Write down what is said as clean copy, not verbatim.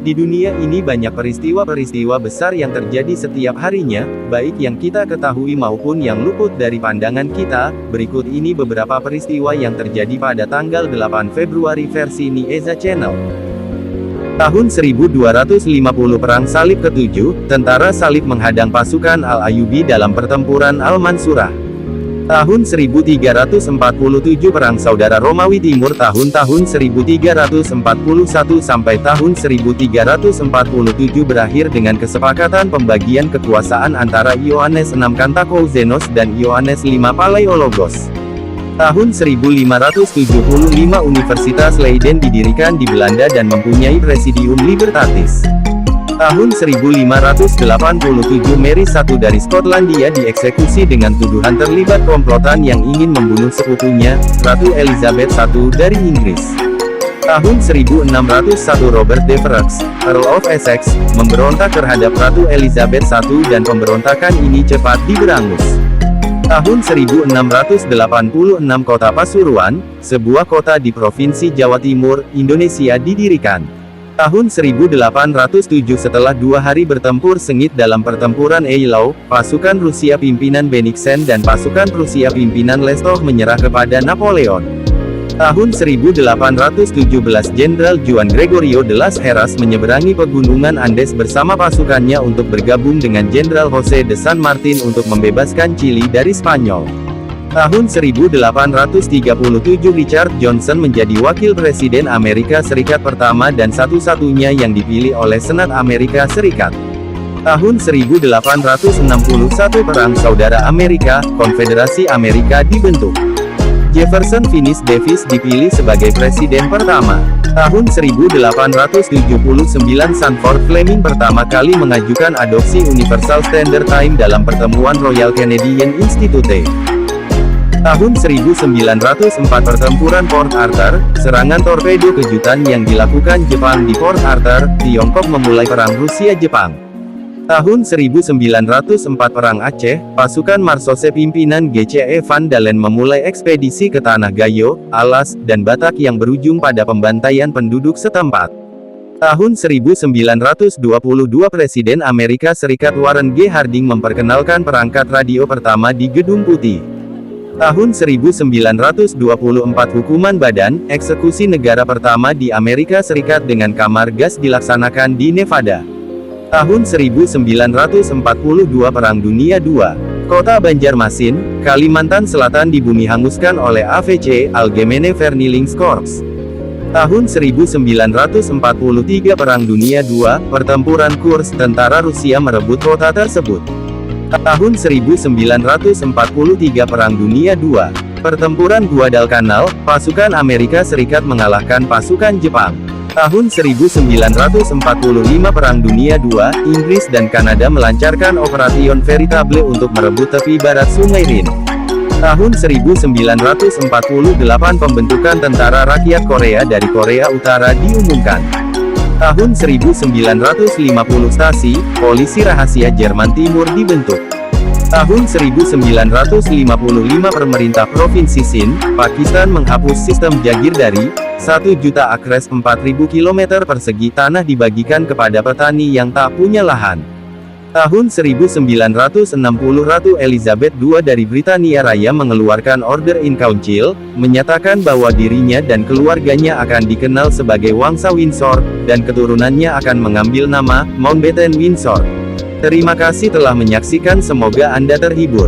Di dunia ini banyak peristiwa-peristiwa besar yang terjadi setiap harinya, baik yang kita ketahui maupun yang luput dari pandangan kita. Berikut ini beberapa peristiwa yang terjadi pada tanggal 8 Februari versi Nieza Channel. Tahun 1250 Perang Salib ke-7, tentara salib menghadang pasukan Al-Ayyubi dalam pertempuran Al-Mansurah. Tahun 1347 Perang Saudara Romawi Timur tahun-tahun 1341 sampai tahun 1347 berakhir dengan kesepakatan pembagian kekuasaan antara Ioannes VI Kantakouzenos dan Ioannes V Palaiologos. Tahun 1575 Universitas Leiden didirikan di Belanda dan mempunyai Presidium Libertatis. Tahun 1587 Mary I dari Skotlandia dieksekusi dengan tuduhan terlibat komplotan yang ingin membunuh sepupunya, Ratu Elizabeth I dari Inggris. Tahun 1601 Robert Devereux, Earl of Essex, memberontak terhadap Ratu Elizabeth I dan pemberontakan ini cepat diberangus. Tahun 1686 Kota Pasuruan, sebuah kota di Provinsi Jawa Timur, Indonesia didirikan. Tahun 1807 setelah 2 hari bertempur sengit dalam pertempuran Eylau, pasukan Rusia pimpinan Bennigsen dan pasukan Prusia pimpinan Lestov menyerah kepada Napoleon. Tahun 1817 Jenderal Juan Gregorio de las Heras menyeberangi pegunungan Andes bersama pasukannya untuk bergabung dengan Jenderal Jose de San Martin untuk membebaskan Chili dari Spanyol. Tahun 1837 Richard Johnson menjadi Wakil Presiden Amerika Serikat pertama dan satu-satunya yang dipilih oleh Senat Amerika Serikat. Tahun 1861 Perang Saudara Amerika, Konfederasi Amerika dibentuk. Jefferson Phineas Davis dipilih sebagai presiden pertama. Tahun 1879 Sanford Fleming pertama kali mengajukan adopsi Universal Standard Time dalam pertemuan Royal Canadian Institute. Tahun 1904 Pertempuran Port Arthur, serangan torpedo kejutan yang dilakukan Jepang di Port Arthur, Tiongkok memulai Perang Rusia-Jepang. Tahun 1904 Perang Aceh, pasukan Marsose pimpinan G.C.E. Van Dalen memulai ekspedisi ke Tanah Gayo, Alas, dan Batak yang berujung pada pembantaian penduduk setempat. Tahun 1922 Presiden Amerika Serikat Warren G. Harding memperkenalkan perangkat radio pertama di Gedung Putih. Tahun 1924 hukuman badan, eksekusi negara pertama di Amerika Serikat dengan kamar gas dilaksanakan di Nevada. Tahun 1942 Perang Dunia II. Kota Banjarmasin, Kalimantan Selatan dibumi hanguskan oleh AVC, Allgemeine Vernielingskorps. Tahun 1943 Perang Dunia II, pertempuran Kurs, tentara Rusia merebut kota tersebut. Tahun 1943 Perang Dunia II, pertempuran Guadalcanal, pasukan Amerika Serikat mengalahkan pasukan Jepang. Tahun 1945 Perang Dunia II, Inggris dan Kanada melancarkan Operation Veritable untuk merebut tepi barat Sungai Rin. Tahun 1948 pembentukan Tentara Rakyat Korea dari Korea Utara diumumkan. Tahun 1950 Stasi, polisi rahasia Jerman Timur dibentuk. Tahun 1955 Pemerintah Provinsi Sindh, Pakistan menghapus sistem Jagirdari, 1 juta akres 4.000 km persegi tanah dibagikan kepada petani yang tak punya lahan. Tahun 1960 Ratu Elizabeth II dari Britania Raya mengeluarkan Order in Council, menyatakan bahwa dirinya dan keluarganya akan dikenal sebagai Wangsa Windsor, dan keturunannya akan mengambil nama Mountbatten Windsor. Terima kasih telah menyaksikan, semoga Anda terhibur.